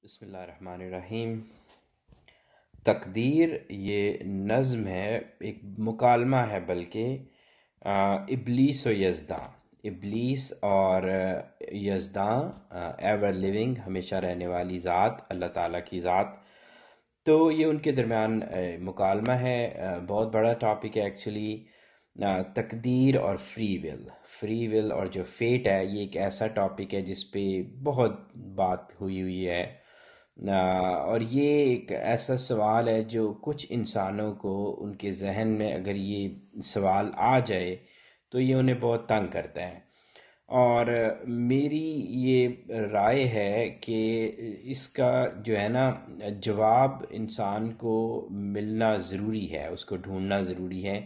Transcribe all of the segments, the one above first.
बिस्मिल्लाहिर्रहमानिर्रहीम। तकदीर ये नज़्म है, एक मुकालमा है, बल्कि इब्लीस और यज़दां, इब्लीस और यज़दां, एवर लिविंग, हमेशा रहने वाली ज़ात, अल्लाह ताला की ज़ात। तो ये उनके दरमियान मुकालमा है। बहुत बड़ा टॉपिक है एक्चुअली। तकदीर और फ्री विल और जो फेट है, ये एक ऐसा टॉपिक है जिस पे बहुत बात हुई है। और ये एक ऐसा सवाल है जो कुछ इंसानों को, उनके जहन में अगर ये सवाल आ जाए तो ये उन्हें बहुत तंग करता है। और मेरी ये राय है कि इसका जो है ना, जवाब इंसान को मिलना ज़रूरी है, उसको ढूंढना ज़रूरी है।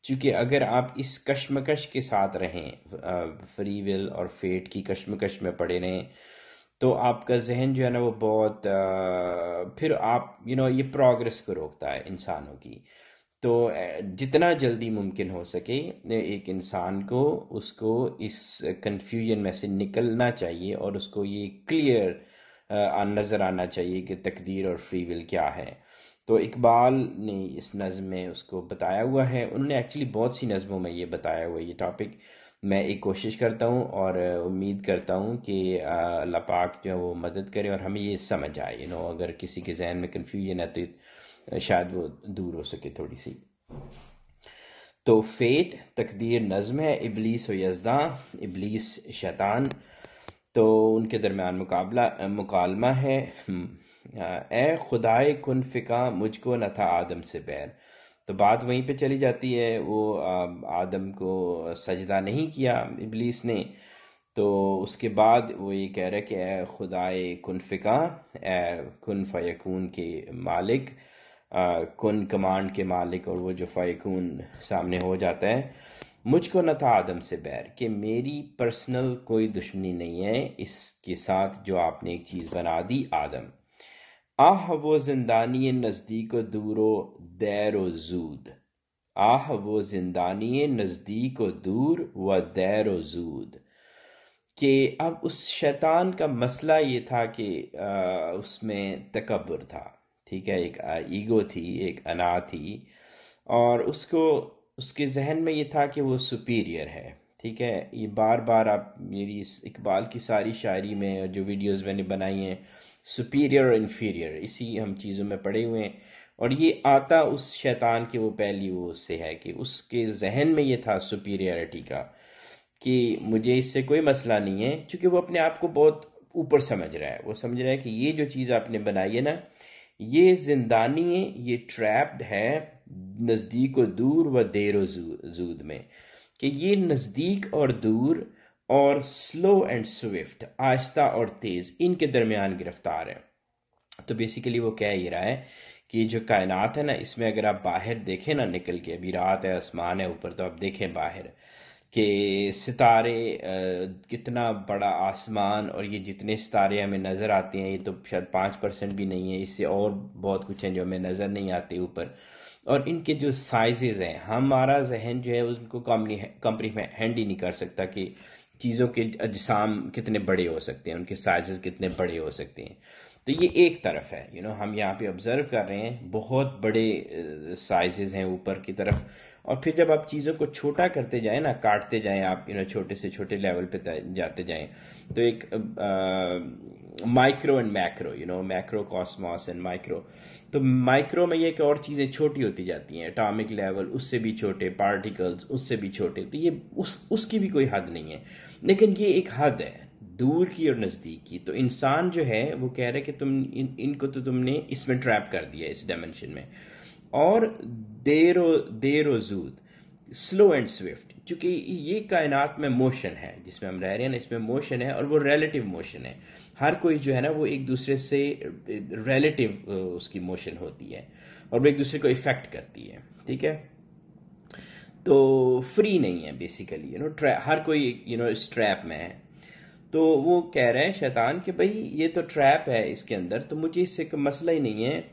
क्योंकि अगर आप इस कश्मकश के साथ रहें, फ्री विल और फेट की कश्मकश में पड़े रहें, तो आपका जहन जो है ना वो बहुत फिर आप ये प्रोग्रेस को रोकता है इंसानों की। तो जितना जल्दी मुमकिन हो सके एक इंसान को, उसको इस कंफ्यूजन में से निकलना चाहिए और उसको ये क्लियर नज़र आना चाहिए कि तकदीर और फ्री विल क्या है। तो इकबाल ने इस नज़्म में उसको बताया हुआ है। उन्होंने एक्चुअली बहुत सी नज़मों में ये बताया हुआ है ये टॉपिक। मैं एक कोशिश करता हूँ और उम्मीद करता हूँ कि अल्लाह पाक जो है वो मदद करे और हमें ये समझ आए। अगर किसी के जहन में कन्फ्यूजन है तो शायद वो दूर हो सके थोड़ी सी। तो फेट तकदीर नज़्म है, इब्लीस व यज़दां, इब्लीस शैतान, तो उनके दरमियान मुकालमा है। ए खुदाए कुन फ़िका, मुझको न था आदम से बैर। तो बात वहीं पे चली जाती है। वो आदम को सजदा नहीं किया इब्लीस ने, तो उसके बाद वो ये कह रहा है कि ए खुदाए कुन फ़िका, ए कुन फ़यकून के मालिक, कुन कमांड के मालिक, और वो जो फ़यकून सामने हो जाता है। मुझको न था आदम से बैर, कि मेरी पर्सनल कोई दुश्मनी नहीं है इसके साथ जो आपने एक चीज़ बना दी आदम। आह वो जिंदानी नज़दीक दूरो दैरो जूद, आह वो जिंदानी नज़दीक दूर व दैरो जूद। कि अब उस शैतान का मसला ये था कि उसमें तकब्बुर था, ठीक है, एक ईगो थी, एक अना थी, और उसको उसके जहन में ये था कि वो सुपीरियर है। ठीक है, ये बार बार आप मेरी इस इकबाल की सारी शायरी में और जो वीडियोस मैंने बनाई हैं, सुपीरियर और इन्फीरियर, इसी हम चीज़ों में पड़े हुए हैं। और ये आता उस शैतान के वो पहली वो से है कि उसके जहन में ये था सुपीरियरिटी का, कि मुझे इससे कोई मसला नहीं है, क्योंकि वो अपने आप को बहुत ऊपर समझ रहा है। वो समझ रहा है कि ये जो चीज़ आपने बनाई है ना, ये जिंदानी है, ये ट्रैप्ड है नज़दीक और दूर व देर जूद में, कि ये नज़दीक और दूर और स्लो एंड स्विफ्ट, आहिस्ता और तेज़, इनके दरमियान गिरफ्तार है। तो बेसिकली वो कह ही रहा है कि जो कायनात है ना, इसमें अगर आप बाहर देखें ना, निकल के, अभी रात है, आसमान है ऊपर, तो आप देखें बाहर कि सितारे, कितना बड़ा आसमान, और ये जितने सितारे हमें नज़र आते हैं ये तो शायद 5% भी नहीं है, इससे और बहुत कुछ हैं जो हमें नज़र नहीं आते ऊपर। और इनके जो साइजेस हैं, हमारा जहन जो है उनको कम्प्रीहेंड ही नहीं कर सकता कि चीज़ों के अजसाम कितने बड़े हो सकते हैं, उनके साइजेस कितने बड़े हो सकते हैं। तो ये एक तरफ है, हम यहाँ पे ऑब्जर्व कर रहे हैं बहुत बड़े साइजेस हैं ऊपर की तरफ। और फिर जब आप चीज़ों को छोटा करते जाएं ना, काटते जाएं आप, छोटे से छोटे लेवल पे जाते जाएं, तो एक micro and macro, macro Cosmos and micro. तो माइक्रो में ये कि और चीज़ें छोटी होती जाती हैं, एटॉमिक लेवल उससे भी छोटे, पार्टिकल्स उससे भी छोटे, तो ये उसकी भी कोई हद नहीं है। लेकिन ये एक हद है दूर की और नज़दीक की। तो इंसान जो है वो कह रहा है कि तुम इनको तो तुमने इसमें ट्रैप कर दिया, इस डायमेंशन में। और देरो जूद, स्लो एंड स्विफ्ट, क्योंकि ये कायनात में मोशन है जिसमें हम रह रहे हैं ना, इसमें मोशन है, और वो रिलेटिव मोशन है। हर कोई जो है ना वो एक दूसरे से रिलेटिव उसकी मोशन होती है, और वो एक दूसरे को इफेक्ट करती है। ठीक है, तो फ्री नहीं है बेसिकली, हर कोई इस ट्रैप में है। तो वो कह रहे हैं शैतान कि भाई ये तो ट्रैप है इसके अंदर, तो मुझे इससे कोई मसला ही नहीं है।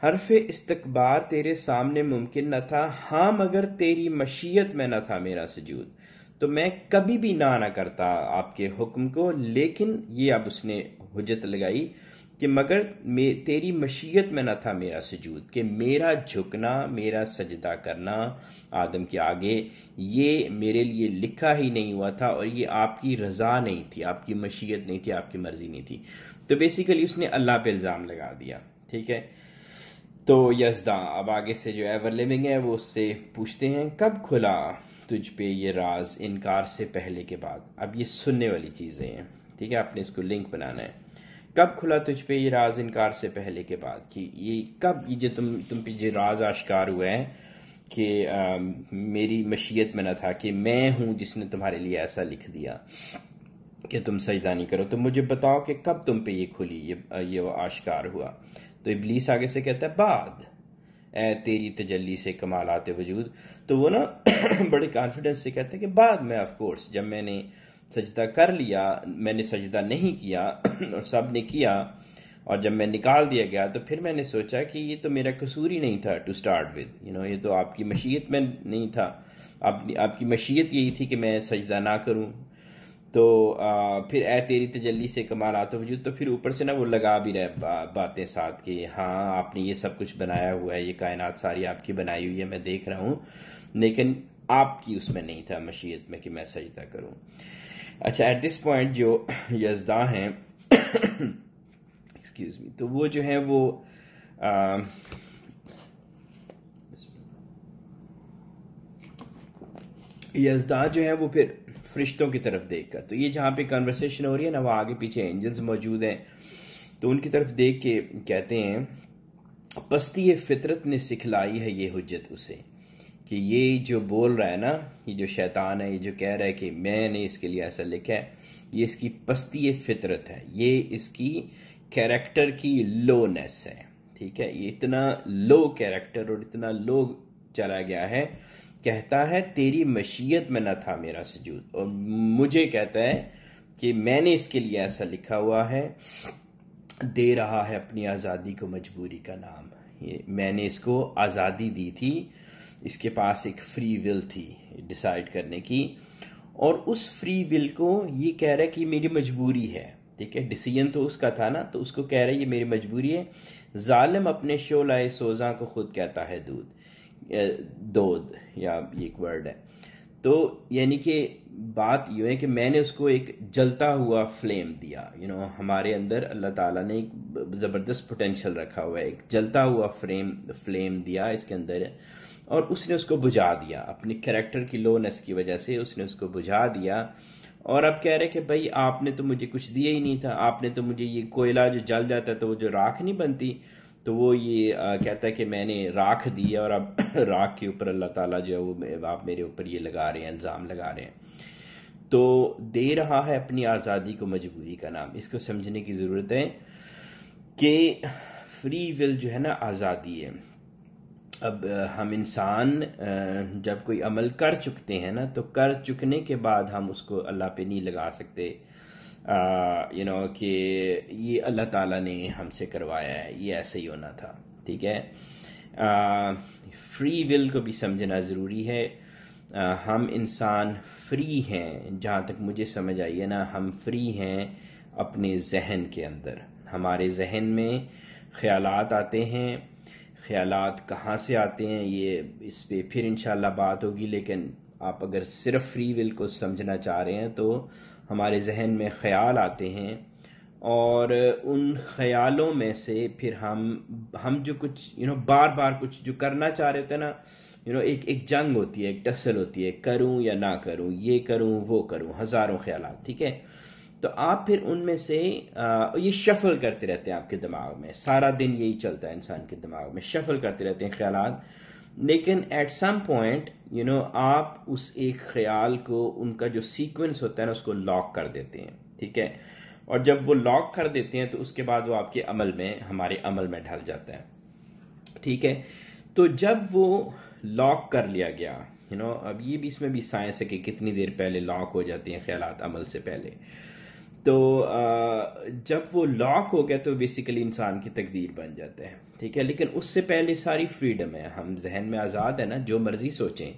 हरफ़े इस्तकबार तेरे सामने मुमकिन न था, हाँ मगर तेरी मशीयत में न था मेरा सजूद। तो मैं कभी भी ना करता आपके हुक्म को। लेकिन ये अब उसने हुज्जत लगाई कि मगर तेरी मशीयत में न था मेरा सजूद, कि मेरा झुकना, मेरा सजदा करना आदम के आगे, ये मेरे लिए लिखा ही नहीं हुआ था और ये आपकी रज़ा नहीं थी, आपकी मशीयत नहीं थी, आपकी मर्जी नहीं थी। तो बेसिकली उसने अल्लाह पे इल्ज़ाम लगा दिया। ठीक है, तो यज़दा अब आगे से जो एवर लिविंग है वो उससे पूछते हैं, कब खुला तुझ पे ये राज इनकार से पहले के बाद। अब ये सुनने वाली चीज़ें हैं, ठीक है, आपने इसको लिंक बनाना है। कब खुला तुझ पे ये राज इनकार से पहले के बाद, कि ये कब, ये जो तुम पे ये राज आश्कार हुआ है कि मेरी मशीयत में न था, कि मैं हूँ जिसने तुम्हारे लिए ऐसा लिख दिया कि तुम सजदा नहीं करो, तो मुझे बताओ कि कब तुम पे ये खुली, ये वो आश्कार हुआ। तो इब्लीस आगे से कहता है, बाद ए तेरी तजल्ली से कमालात वजूद। तो वो ना बड़े कॉन्फिडेंस से कहते हैं कि बाद में, ऑफ कोर्स, जब मैंने सजदा कर लिया, मैंने सजदा नहीं किया और सब ने किया, और जब मैं निकाल दिया गया तो फिर मैंने सोचा कि ये तो मेरा कसूर ही नहीं था टू स्टार्ट विद, ये तो आपकी मशीयत में नहीं था, आपकी मशीयत यही थी कि मैं सजदा ना करूं। तो फिर ए तेरी तजल्ली से कमालात वजूद, तो फिर ऊपर से ना वो लगा भी रहे बातें साथ कि हाँ आपने ये सब कुछ बनाया हुआ है, ये कायनात सारी आपकी बनाई हुई है, मैं देख रहा हूँ, लेकिन आपकी उसमें नहीं था मशीयत में कि मैं सजदा करूँ। अच्छा, एट दिस पॉइंट जो यज़दा हैं एक्सक्यूज मी, तो वो जो है वो यज़दा जो है वो फिर फरिश्तों की तरफ देखकर, तो ये जहाँ पे कन्वर्सेशन हो रही है ना, वो आगे पीछे एंजल्स मौजूद हैं, तो उनकी तरफ देख के कहते हैं, पस्ती फितरत ने सिखलाई है ये हुज्जत उसे, कि ये जो बोल रहा है ना, ये जो शैतान है, ये जो कह रहा है कि मैंने इसके लिए ऐसा लिखा है, ये इसकी पस्ती फितरत है, ये इसकी कैरेक्टर की लोनेस है। ठीक है, ये इतना लो कैरेक्टर और इतना लो चला गया है, कहता है तेरी मशीयत में न था मेरा सजूद, और मुझे कहता है कि मैंने इसके लिए ऐसा लिखा हुआ है, दे रहा है अपनी आज़ादी को मजबूरी का नाम। ये मैंने इसको आज़ादी दी थी, इसके पास एक फ्री विल थी डिसाइड करने की, और उस फ्री विल को ये कह रहा है कि मेरी मजबूरी है। ठीक है, डिसीजन तो उसका था ना, तो उसको कह रहा है ये मेरी मजबूरी है। जालिम अपने शोलाए सोजा को खुद कहता है दोद, या एक वर्ड है, तो यानी कि बात यूँ है कि मैंने उसको एक जलता हुआ फ्लेम दिया। हमारे अंदर अल्लाह ताला ने एक ज़बरदस्त पोटेंशियल रखा हुआ है, एक जलता हुआ फ्लेम दिया इसके अंदर, और उसने उसको बुझा दिया अपनी कैरेक्टर की लोनेस की वजह से, उसने उसको बुझा दिया। और अब कह रहे कि भाई आपने तो मुझे कुछ दिया ही नहीं था, आपने तो मुझे ये कोयला जो जल जाता है तो वो जो राख नहीं बनती, तो वो ये कहता है कि मैंने राख दी है, और अब राख के ऊपर अल्लाह ताला जो है वो आप मेरे ऊपर ये लगा रहे हैं, इल्ज़ाम लगा रहे हैं। तो दे रहा है अपनी आज़ादी को मजबूरी का नाम। इसको समझने की ज़रूरत है कि फ्री विल जो है ना आज़ादी है। अब हम इंसान जब कोई अमल कर चुकते हैं ना, तो कर चुकने के बाद हम उसको अल्लाह पे नहीं लगा सकते कि ये अल्लाह ताला ने हमसे करवाया है, ये ऐसे ही होना था। ठीक है, फ्री विल को भी समझना ज़रूरी है। हम इंसान फ्री हैं, जहाँ तक मुझे समझ आई है ना, हम फ्री हैं अपने जहन के अंदर। हमारे जहन में ख्यालात आते हैं, ख्यालात कहाँ से आते हैं ये इस पे फिर इंशाल्लाह बात होगी, लेकिन आप अगर सिर्फ फ्री विल को समझना चाह रहे हैं तो हमारे जहन में ख्याल आते हैं, और उन ख्यालों में से फिर हम जो कुछ बार बार कुछ जो करना चाह रहे थे ना, एक जंग होती है, एक टसल होती है, करूं या ना करूं, ये करूं वो करूं, हज़ारों ख्यालात। ठीक है, तो आप फिर उनमें से ये शफल करते रहते हैं आपके दिमाग में, सारा दिन यही चलता है इंसान के दिमाग में, शफल करते रहते हैं ख्यालात। लेकिन एट सम पॉइंट आप उस एक ख्याल को, उनका जो सीक्वेंस होता है ना, उसको लॉक कर देते हैं। ठीक है, और जब वो लॉक कर देते हैं तो उसके बाद वो आपके अमल में, हमारे अमल में ढल जाता है। ठीक है, तो जब वो लॉक कर लिया गया, अब ये भी, इसमें भी साइंस है कि कितनी देर पहले लॉक हो जाती हैं ख्यालात अमल से पहले। तो जब वो लॉक हो गया तो बेसिकली इंसान की तकदीर बन जाता है। ठीक है, लेकिन उससे पहले सारी फ्रीडम है, हम जहन में आज़ाद है ना, जो मर्जी सोचें।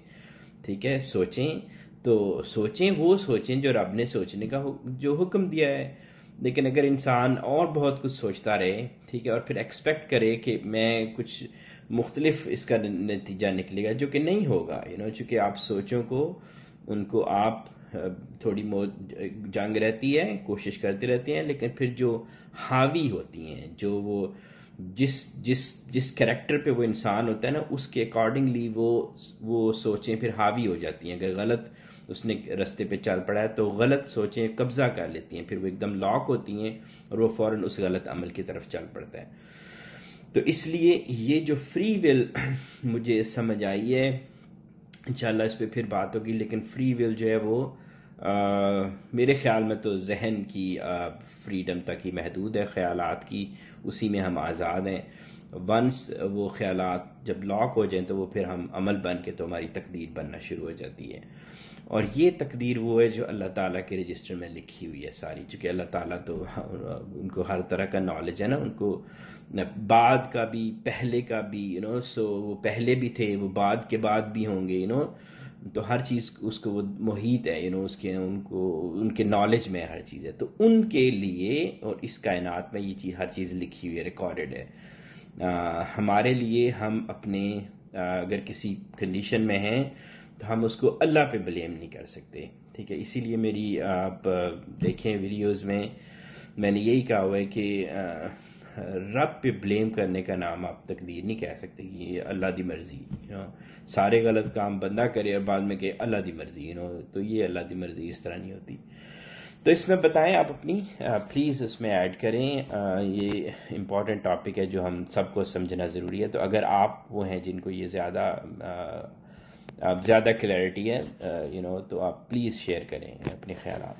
ठीक है, सोचें तो सोचें, वो सोचें जो रब ने सोचने का जो हुक्म दिया है। लेकिन अगर इंसान और बहुत कुछ सोचता रहे, ठीक है, और फिर एक्सपेक्ट करे कि मैं कुछ मुख्तलिफ इसका नतीजा निकलेगा, जो कि नहीं होगा, चूँकि आप सोचों को उनको आप थोड़ी जंग रहती है, कोशिश करती रहती हैं, लेकिन फिर जो हावी होती हैं, जो वो जिस जिस जिस कैरेक्टर पे वो इंसान होता है ना, उसके अकॉर्डिंगली वो सोचें फिर हावी हो जाती हैं। अगर गलत उसने रास्ते पे चल पड़ा है तो गलत सोचें कब्जा कर लेती हैं, फिर वो एकदम लॉक होती हैं और वो फ़ौरन उस गलत अमल की तरफ चल पड़ता है। तो इसलिए ये जो फ्री विल मुझे समझ आई है, इंशाल्लाह इस पर फिर बात होगी, लेकिन फ्री विल जो है वो मेरे ख्याल में तो जहन की फ्रीडम तक ही महदूद है, ख्यालात की, उसी में हम आज़ाद हैं। वंस वो ख्यालात जब लॉक हो जाएं तो वो फिर हम अमल बन के तो हमारी तकदीर बनना शुरू हो जाती है। और ये तकदीर वो है जो अल्लाह ताला के रजिस्टर में लिखी हुई है सारी, चूँकि अल्लाह ताला तो उनको हर तरह का नॉलेज है ना, उनको बाद का भी पहले का भी, सो वो पहले भी थे, वो बाद के बाद भी होंगे, तो हर चीज़ उसको वो मुहीत है, उसके उनको उनके नॉलेज में हर चीज़ है। तो उनके लिए और इस कायनात में ये चीज़ हर चीज़ लिखी हुई है, रिकॉर्डेड है। हमारे लिए हम अपने अगर किसी कंडीशन में हैं तो हम उसको अल्लाह पे ब्लेम नहीं कर सकते, ठीक है। इसीलिए मेरी आप देखें वीडियोस में मैंने यही कहा हुआ है कि रब पे ब्लेम करने का नाम आप तकदीर नहीं कह सकते कि ये अल्लाह दी मर्ज़ी, सारे गलत काम बंदा करे और बाद में कहे अल्लाह दी मर्ज़ी, तो ये अल्लाह दी मर्ज़ी इस तरह नहीं होती। तो इसमें बताएं आप अपनी प्लीज़ इसमें ऐड करें, ये इम्पॉर्टेंट टॉपिक है जो हम सबको समझना ज़रूरी है। तो अगर आप वो हैं जिनको ये ज़्यादा क्लैरिटी है, तो आप प्लीज़ शेयर करें अपने ख्यालात।